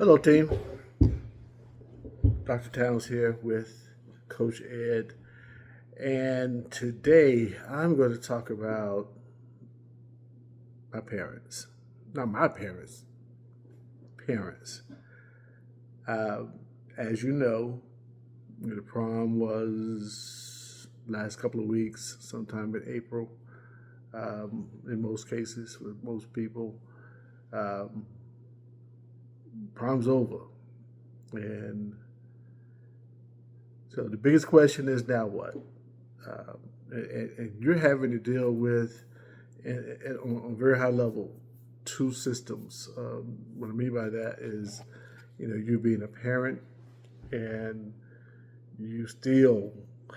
Hello, team. Dr. Towns here with Coach Ed. And today I'm going to talk about my parents. Not my parents, parents. Uh, as you know, the prom was last couple of weeks, sometime in April, in most cases, with most people. Um, Prom's over. And so the biggest question is now what? And you're having to deal with, on a very high level, two systems. What I mean by that is, you being a parent and you still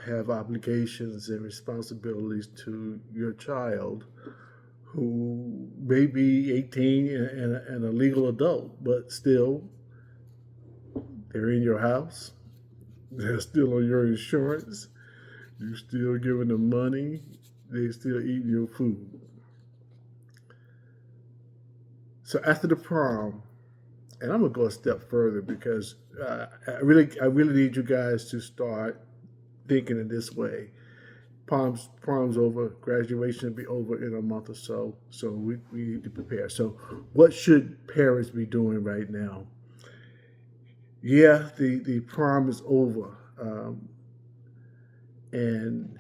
have obligations and responsibilities to your child who may be 18 and a legal adult, but still they're in your house. They're still on your insurance. You still giving them money. They still eating your food. So after the prom, and I'm gonna go a step further because I really need you guys to start thinking in this way. Prom's over. Graduation will be over in a month or so. So we need to prepare. So what should parents be doing right now? Yeah, the prom is over. And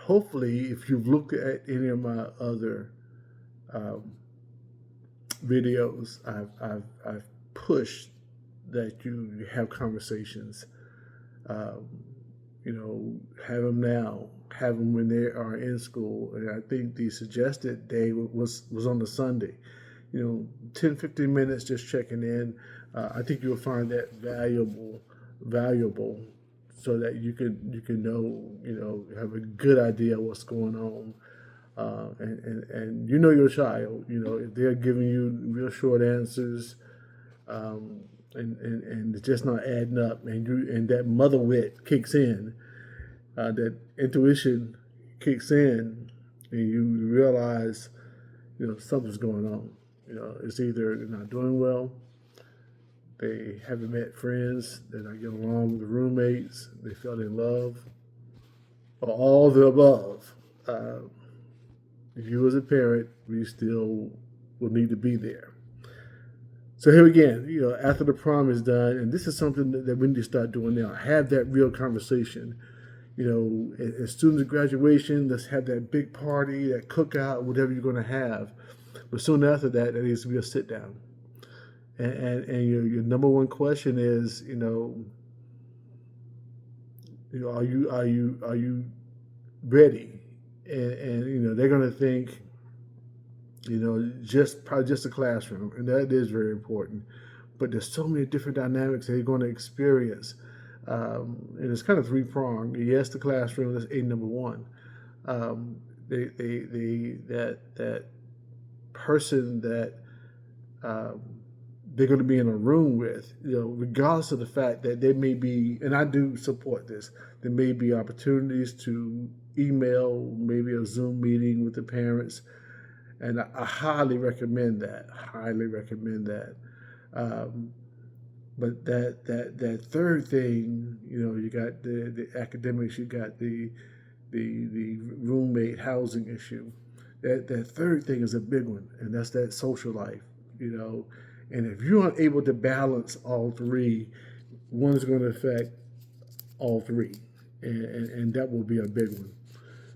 hopefully, if you've looked at any of my other um, videos, I've pushed that you have conversations. Um, have them now, have them when they are in school. And I think the suggested day was on the Sunday. 10, 15 minutes just checking in. I think you'll find that valuable, so that you can have a good idea what's going on, and your child. If they're giving you real short answers, um, and it's just not adding up, and that mother wit kicks in, that intuition kicks in, and you realize something's going on. It's either they're not doing well, they haven't met friends, they're not getting along with the roommates, they fell in love, or all the above. Uh, you as a parent, we still will need to be there. So here again, after the prom is done, and this is something that we need to start doing now. Have that real conversation. As soon as graduation, let's have that big party, that cookout, whatever you're going to have. But soon after that, there needs to be a sit down. And your number one question is, are you ready? And they're going to think, probably just a classroom, and that is very important. But there's so many different dynamics that you're going to experience, and it's kind of three pronged. Yes, the classroom. That's A number one. That person that um, they're going to be in a room with, regardless of the fact that there may be, and I do support this, there may be opportunities to email, maybe a Zoom meeting with the parents, and I highly recommend that. Highly recommend that. Um, but that third thing, you got the academics, you got the roommate housing issue. That third thing is a big one, and that's that social life. And if you're unable to balance all three, one's going to affect all three, and that will be a big one.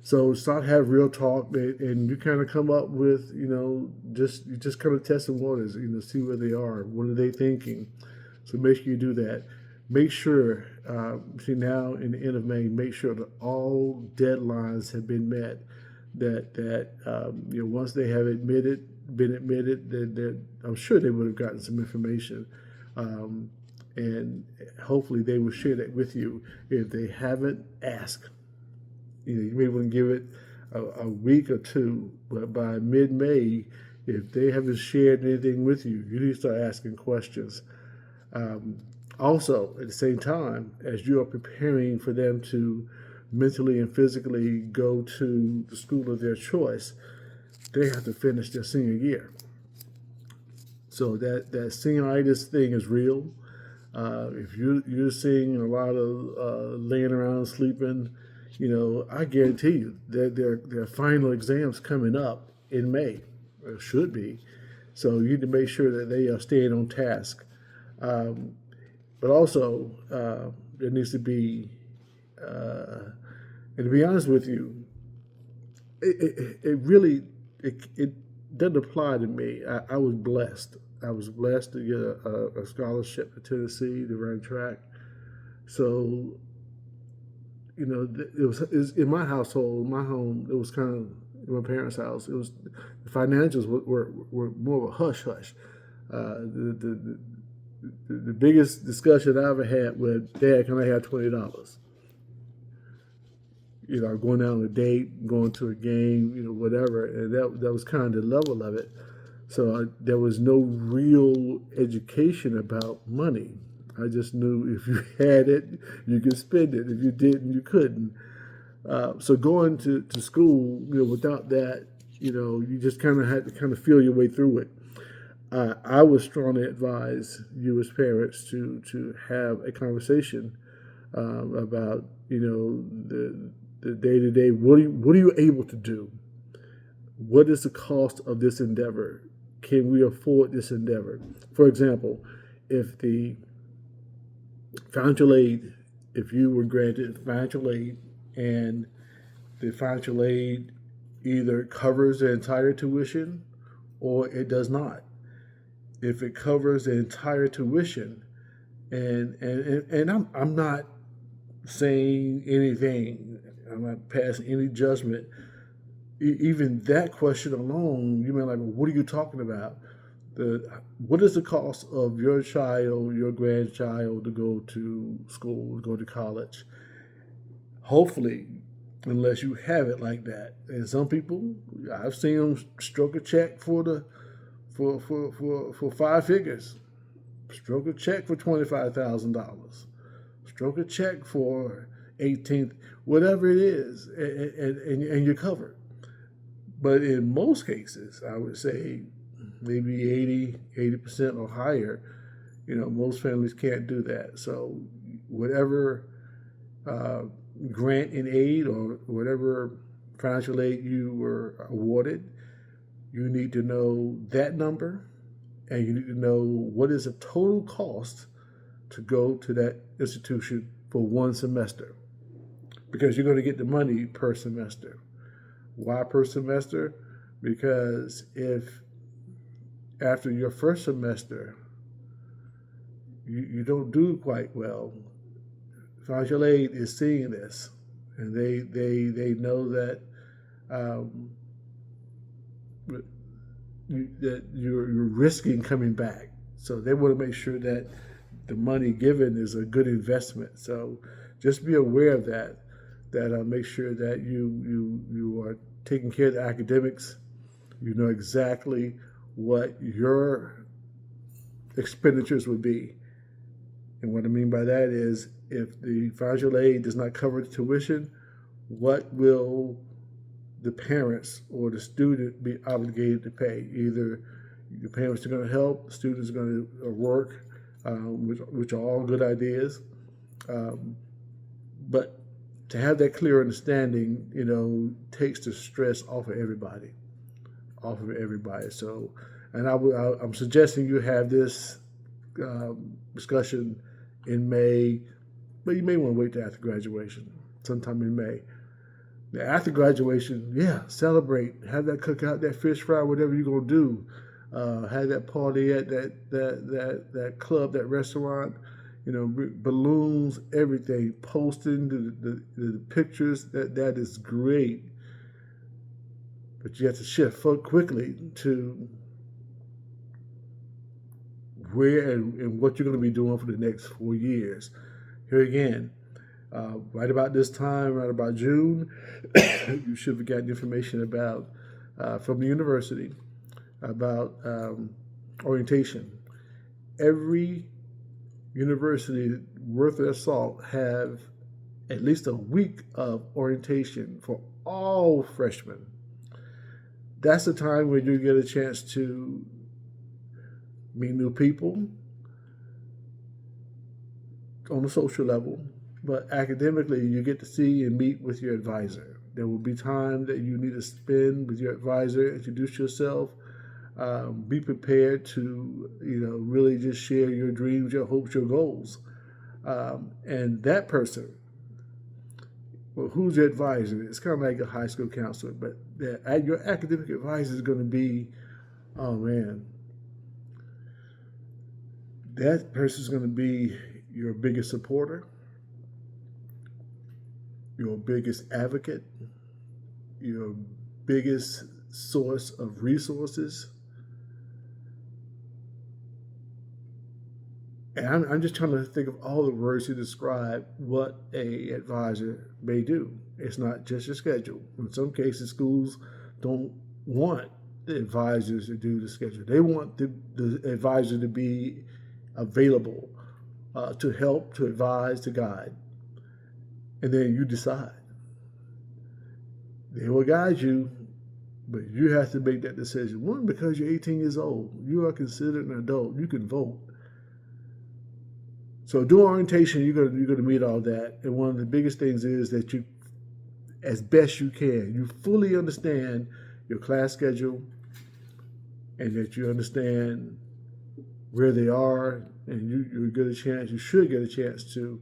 So start have real talk, and you kind of come up with, you just kind of test the waters, see where they are, what are they thinking. So make sure you do that. Make sure, see now in the end of May, make sure that all deadlines have been met. That once they have been admitted, that I'm sure they would have gotten some information, and hopefully they will share that with you. If they haven't, ask. You may want to give it a week or two, but by mid-May, if they haven't shared anything with you, you need to start asking questions. Um, Also, at the same time, as you are preparing for them to mentally and physically go to the school of their choice, they have to finish their senior year. So that senioritis thing is real. If you're seeing a lot of laying around sleeping, I guarantee you that their final exams coming up in May, or should be. So you need to make sure that they are staying on task. But also, there needs to be, and to be honest with you, it really it doesn't apply to me. I was blessed. I was blessed to get a scholarship to Tennessee to run track. So, it was in my household, my home. It was kind of in my parents' house. It was the financials were more of a hush hush. The biggest discussion I ever had with Dad, can I have $20? Going out on a date, going to a game, whatever, and that was kind of the level of it. So there was no real education about money. I just knew if you had it, you could spend it. If you didn't, you couldn't. So going to school, without that, you just kind of had to kind of feel your way through it. I would strongly advise you as parents to have a conversation about the day to day. What are you able to do? What is the cost of this endeavor? Can we afford this endeavor? For example, if the financial aid, if you were granted financial aid and the financial aid either covers the entire tuition or it does not. If it covers the entire tuition, and I'm not saying anything, I'm not passing any judgment. Even that question alone, you mean like, well, what are you talking about? What is the cost of your child, your grandchild to go to school, to go to college? Hopefully, unless you have it like that. And some people, I've seen them stroke a check for 5 figures, stroke a check for $25,000, stroke a check for 18th, whatever it is, and you're covered. But in most cases, I would say maybe 80% or higher, most families can't do that. So whatever grant and aid or whatever financial aid you were awarded, you need to know that number, and you need to know what is the total cost to go to that institution for one semester, because you're going to get the money per semester. Why per semester? Because if after your first semester you don't do quite well, financial aid is seeing this, and they know that that you're risking coming back. So they want to make sure that the money given is a good investment. So just be aware of that. Make sure that you are taking care of the academics. You know exactly what your expenditures would be. And what I mean by that is, if the financial aid does not cover the tuition, what will the parents or the student be obligated to pay? Either the parents are going to help, the students are going to work, which are all good ideas. But to have that clear understanding, takes the stress off of everybody. So, and I'm suggesting you have this discussion in May, but you may want to wait till after graduation, sometime in May. After graduation, celebrate, have that cookout, that fish fry, whatever you're gonna do. Have that party at that club, that restaurant. Balloons, everything, posting the pictures. That is great, but you have to shift quickly to where and what you're going to be doing for the next 4 years. Here again, right about this time, right about June, you should have gotten information about from the university about orientation. Every university worth their salt have at least a week of orientation for all freshmen. That's the time where you get a chance to meet new people on a social level, but academically, you get to see and meet with your advisor. There will be time that you need to spend with your advisor, introduce yourself, be prepared to, really just share your dreams, your hopes, your goals. And that person, well, who's your advisor? It's kind of like a high school counselor, but your academic advisor is going to be, oh man, that person is going to be your biggest supporter, your biggest advocate, your biggest source of resources. And I'm just trying to think of all the words to describe what a advisor may do. It's not just a schedule. In some cases, schools don't want the advisors to do the schedule. They want the advisor to be available to help, to advise, to guide. And then you decide. They will guide you, but you have to make that decision. One, because you're 18 years old. You are considered an adult. You can vote. So during orientation, you're going to meet all that. And one of the biggest things is that you, as best you can, you fully understand your class schedule and that you understand where they are, and you should get a chance to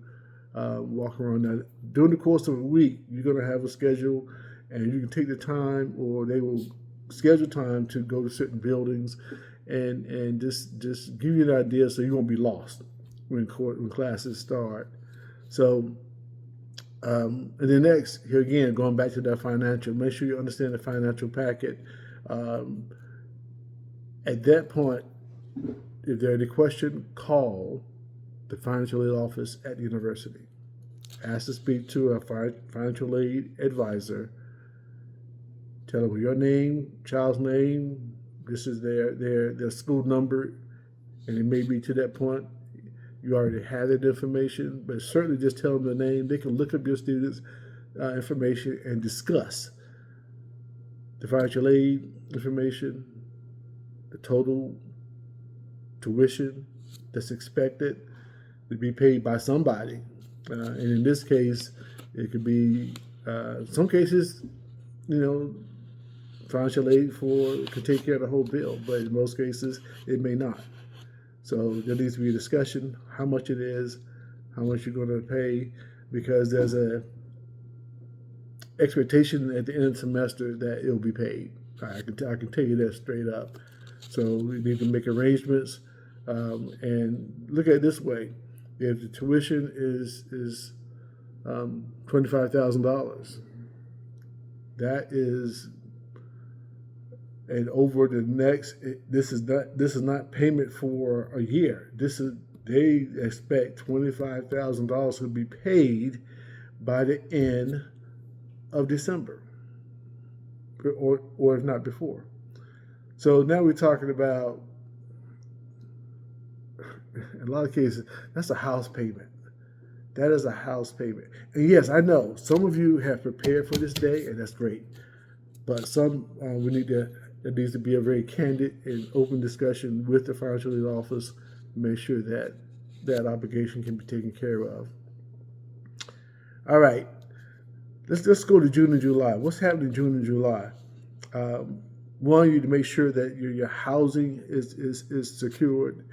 walk around. Now, during the course of a week, you're going to have a schedule, and you can take the time, or they will schedule time to go to certain buildings, and just give you an idea so you won't be lost when classes start. So, and then next, here again, going back to that financial, make sure you understand the financial packet. At that point, if there are any questions, call the financial aid office at the university. Ask to speak to a financial aid advisor. Tell them your name, child's name, this is their school number, and it may be to that point you already have that information, but certainly just tell them the name. They can look up your students' information and discuss the financial aid information, the total tuition that's expected to be paid by somebody. And in this case, it could be, some cases, financial aid could take care of the whole bill, but in most cases, it may not. So there needs to be a discussion, how much it is, how much you're going to pay, because there's a expectation at the end of the semester that it'll be paid. I can tell you that straight up. So we need to make arrangements and look at it this way: if the tuition is $25,000, that is. And over the next, this is not payment for a year. They expect $25,000 to be paid by the end of December, or if not before. So now we're talking about, in a lot of cases, that's a house payment. That is a house payment. And yes, I know some of you have prepared for this day, and that's great. But there needs to be a very candid and open discussion with the financial aid office to make sure that that obligation can be taken care of. All right, let's go to June and July. What's happening in June and July? One, you need to make sure that your housing is secured,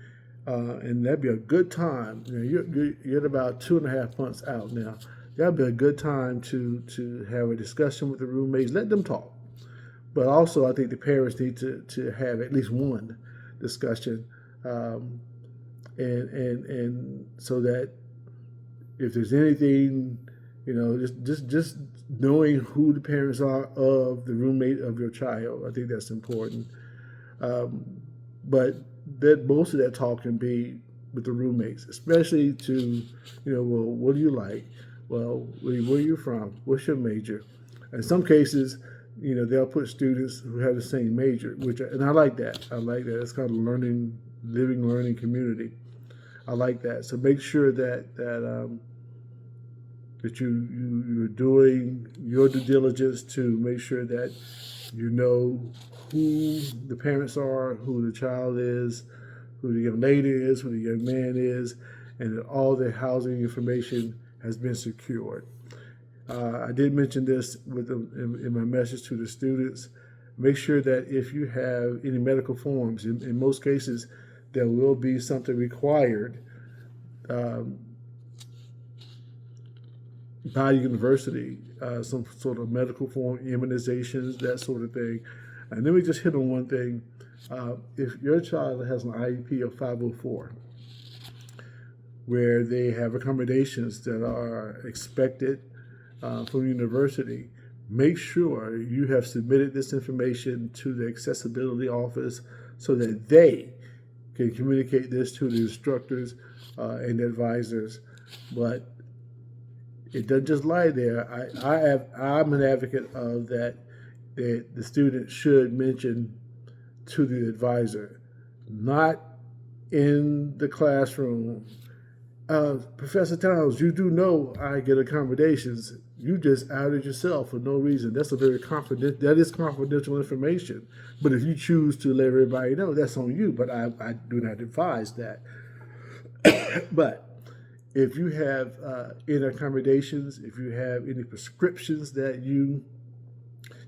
and that'd be a good time. You're at about 2.5 months out now. That'd be a good time to have a discussion with the roommates. Let them talk. But also, I think the parents need to have at least one discussion, and so that if there's anything, just knowing who the parents are of the roommate of your child, I think that's important. But that most of that talk can be with the roommates, especially to, well, what do you like? Well, where are you from? What's your major? In some cases, they'll put students who have the same major, and I like that. I like that. It's called a living, learning community. I like that. So make sure that you're doing your due diligence to make sure that you know who the parents are, who the child is, who the young lady is, who the young man is, and that all their housing information has been secured. I did mention this in my message to the students. Make sure that if you have any medical forms, in most cases, there will be something required by the university, some sort of medical form, immunizations, that sort of thing. And then we just hit on one thing. If your child has an IEP of 504, where they have accommodations that are expected from university, make sure you have submitted this information to the accessibility office so that they can communicate this to the instructors and advisors. But it doesn't just lie there. I'm an advocate of that the student should mention to the advisor, not in the classroom. Professor Towns, you do know I get accommodations. You just outed yourself for no reason. That's that is confidential information. But if you choose to let everybody know, that's on you. But I do not advise that. But if you have any accommodations, if you have any prescriptions that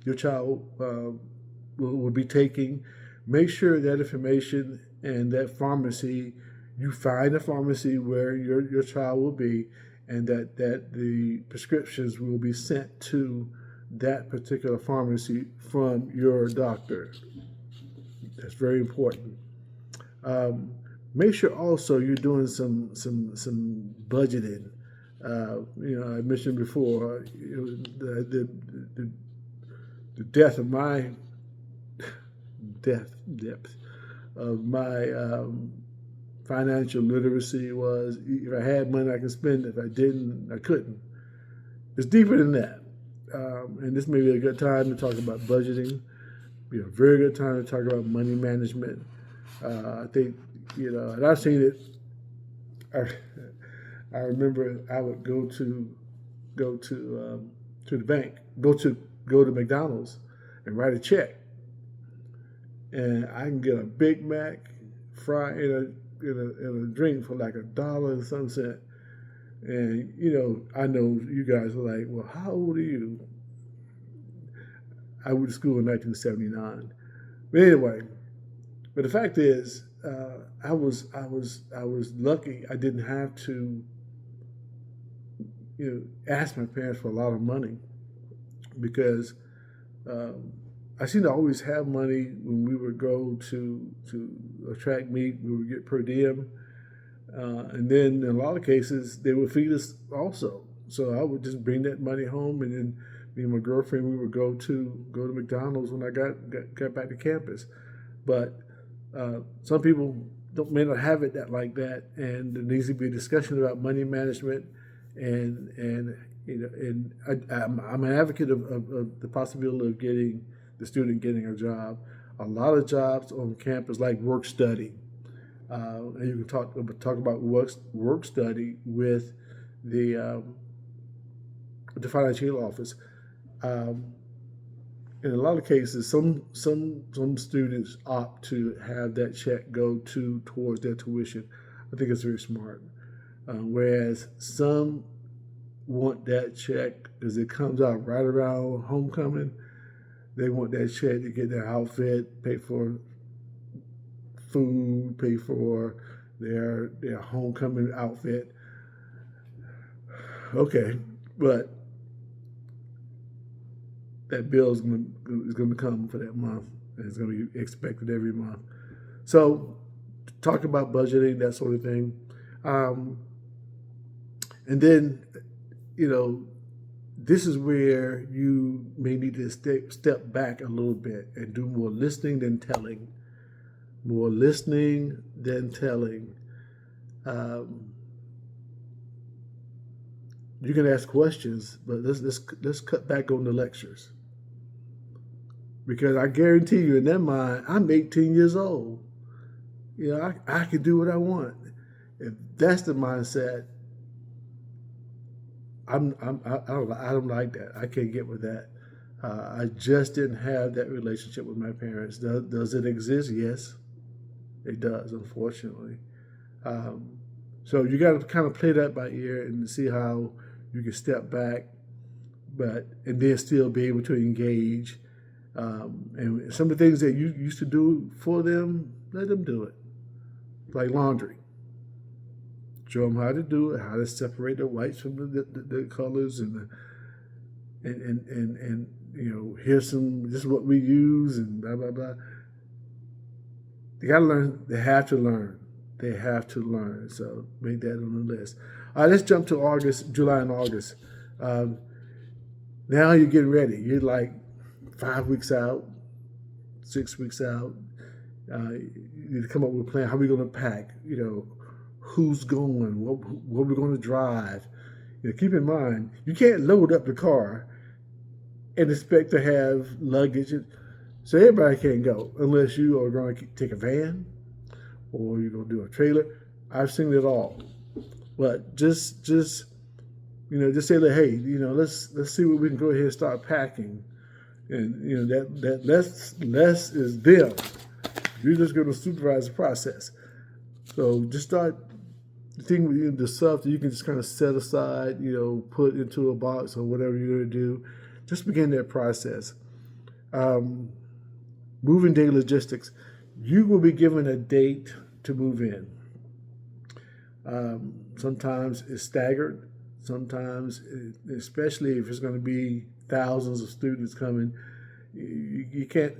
your child will be taking, make sure that information and that pharmacy, you find a pharmacy where your child will be, and that the prescriptions will be sent to that particular pharmacy from your doctor. That's very important. Make sure also you're doing some budgeting. I mentioned before the depth of my financial literacy was, if I had money I could spend, if I didn't I couldn't. It's deeper than that, and this may be a good time to talk about budgeting. Be a very good time to talk about money management. I think, and I've seen it. I remember I would go to the bank, go to McDonald's and write a check, and I can get a Big Mac, fry in a drink for like $1 and some cent. And I know you guys are like, well, how old are you? I went to school in 1979. But anyway, but the fact is, I was lucky. I didn't have to ask my parents for a lot of money, because I seemed to always have money when we would go to a track meet. We would get per diem, and then in a lot of cases they would feed us also. So I would just bring that money home, and then me and my girlfriend, we would go to McDonald's when I got back to campus. But some people may not have it like that, and there needs to be a discussion about money management, and I'm an advocate of the possibility of the student getting a job. A lot of jobs on campus, like work study, and you can talk about work study with the financial office. In a lot of cases, some students opt to have that check go towards their tuition. I think it's very smart. Whereas some want that check because it comes out right around homecoming. They want that check to get their outfit, pay for food, pay for their homecoming outfit. Okay, but that bill is going to come for that month, and it's going to be expected every month. So, talk about budgeting, that sort of thing, and then, this is where you may need to step back a little bit and do more listening than telling. More listening than telling. You can ask questions, but let's cut back on the lectures. Because I guarantee you, in their mind, I'm 18 years old. I can do what I want. If that's the mindset, I don't like that. I can't get with that. I just didn't have that relationship with my parents. Does it exist? Yes. It does, unfortunately. Um, so you got to kind of play that by ear and see how you can step back, but and then still be able to engage. And some of the things that you used to do for them, let them do it. Like laundry, show them how to do it, how to separate the whites from the colors, and here's some. This is what we use, and blah blah blah. They got to learn. They have to learn. They have to learn. So make that on the list. All right, let's jump to August, July, and August. Um, Now you're getting ready. You're like 5 weeks out, 6 weeks out. You need to come up with a plan. How are we going to pack? Who's going? What we're going to drive? Keep in mind, you can't load up the car and expect to have luggage. So everybody can't go unless you are going to take a van or you're going to do a trailer. I've seen it all, but just say that, hey, let's see what we can go ahead and start packing, and that less is them. You're just going to supervise the process. So just start thinking the stuff that you can just kind of set aside, put into a box or whatever you're going to do. Just begin that process. Moving day logistics. You will be given a date to move in. Sometimes it's staggered. Sometimes, especially if it's going to be thousands of students coming, you can't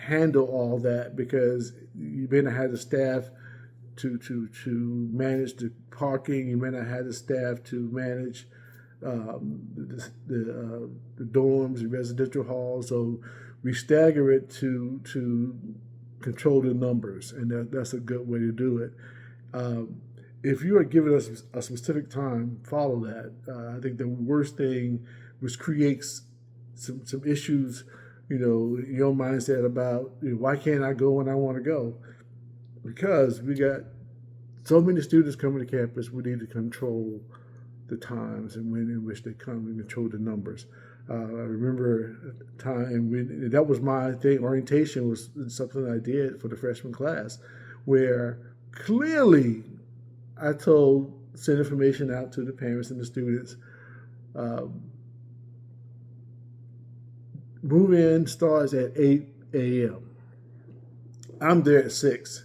handle all that because you may not have the staff to manage the parking. You may not have the staff to manage the dorms, the residential halls. So we stagger it to control the numbers, and that's a good way to do it. If you are giving us a specific time, follow that. I think the worst thing, which creates some issues, in your mindset about why can't I go when I want to go? Because we got so many students coming to campus, we need to control the times and when in which they come and control the numbers. I remember a time when that was my thing. Orientation was something I did for the freshman class, where clearly I send information out to the parents and the students. Move in starts at 8 a.m. I'm there at 6.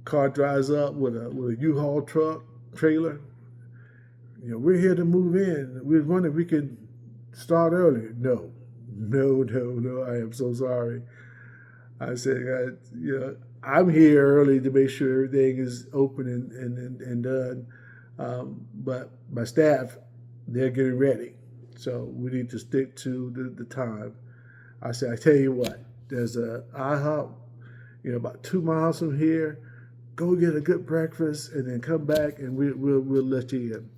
Car drives up with a U-Haul truck trailer. We're here to move in. We were wondering if we could start early. No. I am so sorry. I said, I'm here early to make sure everything is open and done. But my staff, they're getting ready. So we need to stick to the time. I said, I tell you what, there's a IHOP, about 2 miles from here. Go get a good breakfast and then come back and we'll let you in.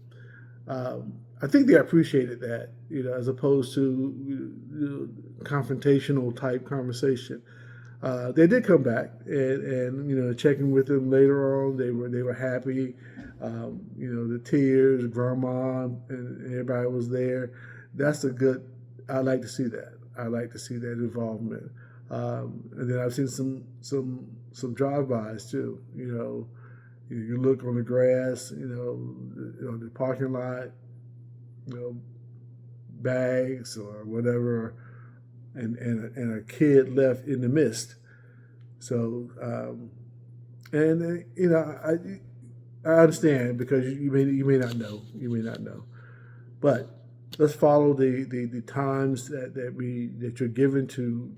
I think they appreciated that, as opposed to confrontational type conversation. They did come back and checking with them later on. They were happy. The tears, grandma, and everybody was there. That's a good. I like to see that. I like to see that involvement. And then I've seen some drive-bys too. You look on the grass, the parking lot, bags or whatever, and a kid left in the mist. So, I understand because you may not know, but let's follow the times that you're given to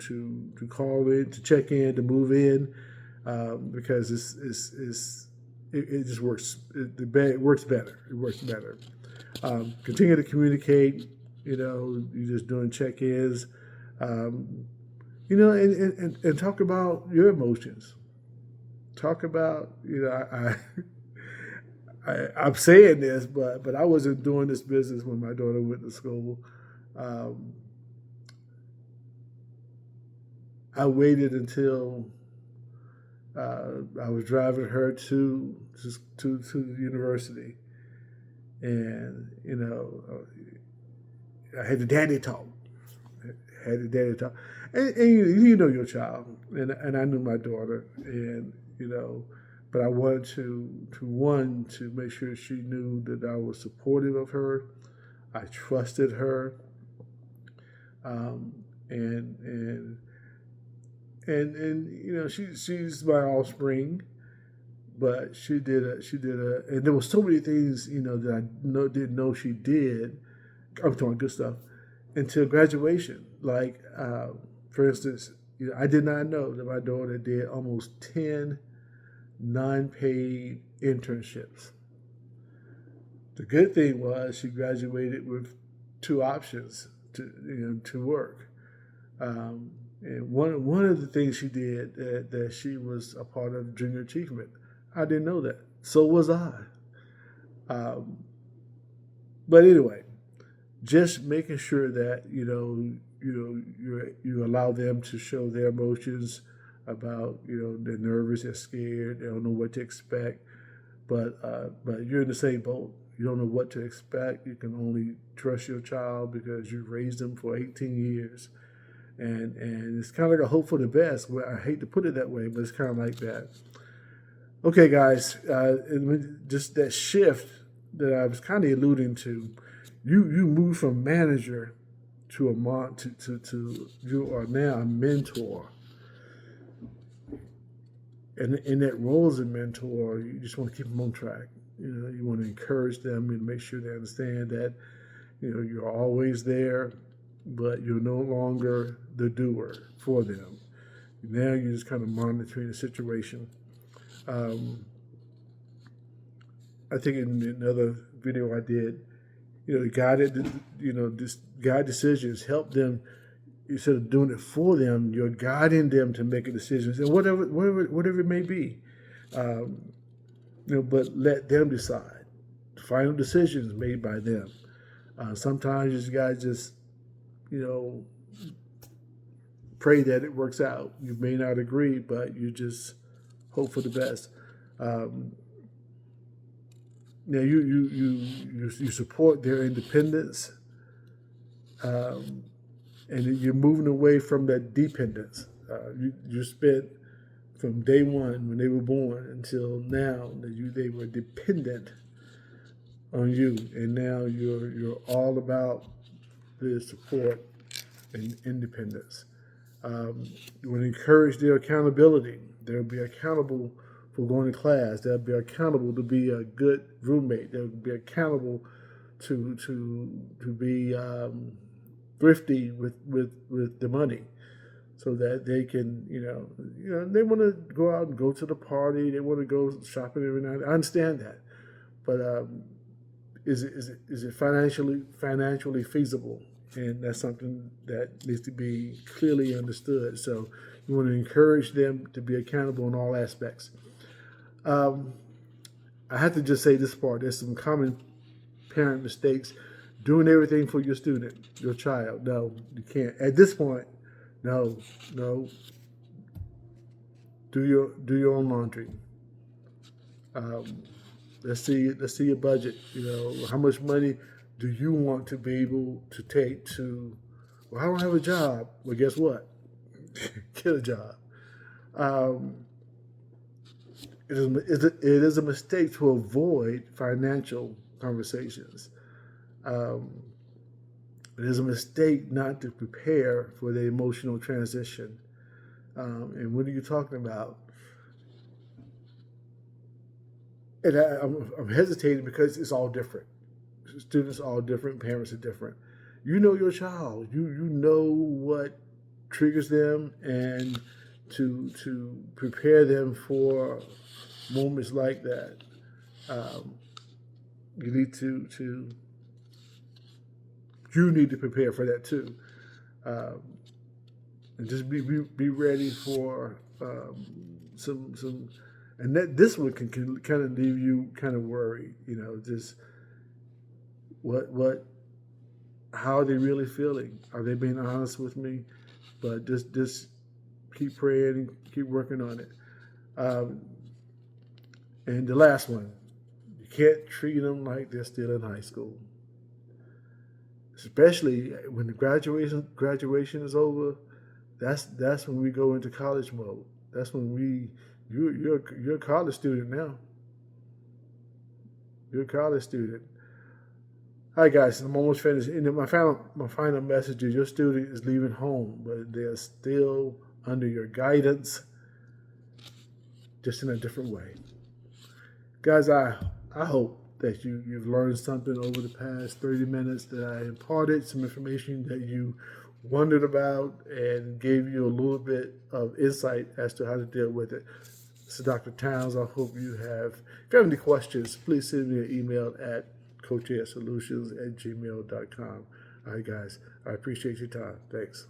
call in, to check in, to move in, because it just works. It works better. It works better. Continue to communicate. You're just doing check-ins. And talk about your emotions. Talk about, I'm saying this, but I wasn't doing this business when my daughter went to school. I waited until I was driving her to the university, and I had the daddy talk. And you know your child, and I knew my daughter, and you know. But I wanted to make sure she knew that I was supportive of her. I trusted her, um, and and and she's my offspring, but and there was so many things that didn't know she did. I'm talking good stuff until graduation. Like for instance, I did not know that my daughter did almost 10 non-paid internships. The good thing was she graduated with two options to work. And one of the things she did that she was a part of Junior Achievement. I didn't know that. So was I. Um, but anyway, just making sure that you allow them to show their emotions about they're nervous, they're scared, they don't know what to expect, but you're in the same boat. You don't know what to expect. You can only trust your child because you raised them for 18 years, and it's kind of like a hope for the best. Well, I hate to put it that way, but it's kind of like that. Okay, guys, just that shift that I was kind of alluding to. You move from manager to to you are now a mentor, and in that role as a mentor, you just want to keep them on track. You want to encourage them and make sure they understand that you're always there, but you're no longer the doer for them. Now you're just kind of monitoring the situation. I think in another video I did, guide decisions help them. Instead of doing it for them, you're guiding them to make decisions, and whatever it may be. But let them decide. Final decisions made by them. Sometimes you guys just, pray that it works out. You may not agree, but you just hope for the best. You support their independence, and you're moving away from that dependence. You spent from day one when they were born until now that they were dependent on you, and now you're all about the support and independence. You want to encourage their accountability. They'll be accountable for going to class. They'll be accountable to be a good roommate. They'll be accountable to be thrifty with the money, so that they can they want to go out and go to the party. They want to go shopping every night. I understand that, but is it financially feasible? And that's something that needs to be clearly understood. So you want to encourage them to be accountable in all aspects. I have to just say this part. There's some common parent mistakes. Doing everything for your student, your child. No, you can't. At this point, no. Do your own laundry. Let's see your budget. How much money do you want to be able to take to? Well, I don't have a job. Well, guess what? Get a job. It is a mistake to avoid financial conversations. It is a mistake not to prepare for the emotional transition. And what are you talking about? And I'm hesitating because it's all different. Students are all different. Parents are different. You know your child. You know what triggers them, and to prepare them for moments like that. You need to prepare for that too, and just be ready for some. And this one can kind of leave you kind of worried. Just how are they really feeling? Are they being honest with me? But just keep praying, keep working on it. And the last one, you can't treat them like they're still in high school. Especially when the graduation is over, that's when we go into college mode. That's when we You're a college student now. You're a college student. All right, guys, I'm almost finished. And my final message is: your student is leaving home, but they are still under your guidance, just in a different way. Guys, I hope that you've learned something over the past 30 minutes, that I imparted some information that you wondered about and gave you a little bit of insight as to how to deal with it. This is Dr. Towns. I hope you have. If you have any questions, please send me an email at coachadsolutions@gmail.com. All right, guys. I appreciate your time. Thanks.